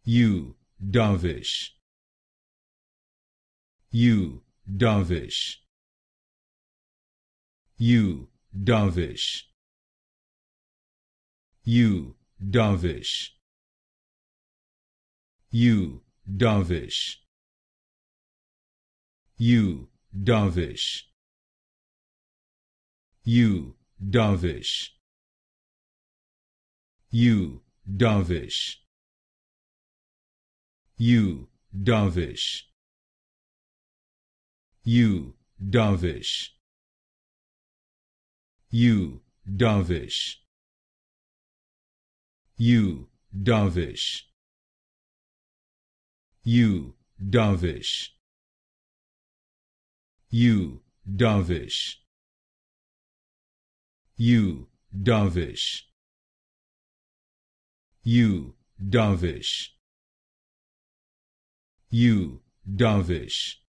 You, Darvish. You, Darvish. You, Darvish. You, Darvish. You, Darvish. You, Darvish. You, Darvish. You, Darvish. You, Darvish. You, Darvish. You, Darvish. You, Darvish. You, Darvish. You, Darvish. You, Darvish. You, Darvish. You, Darvish.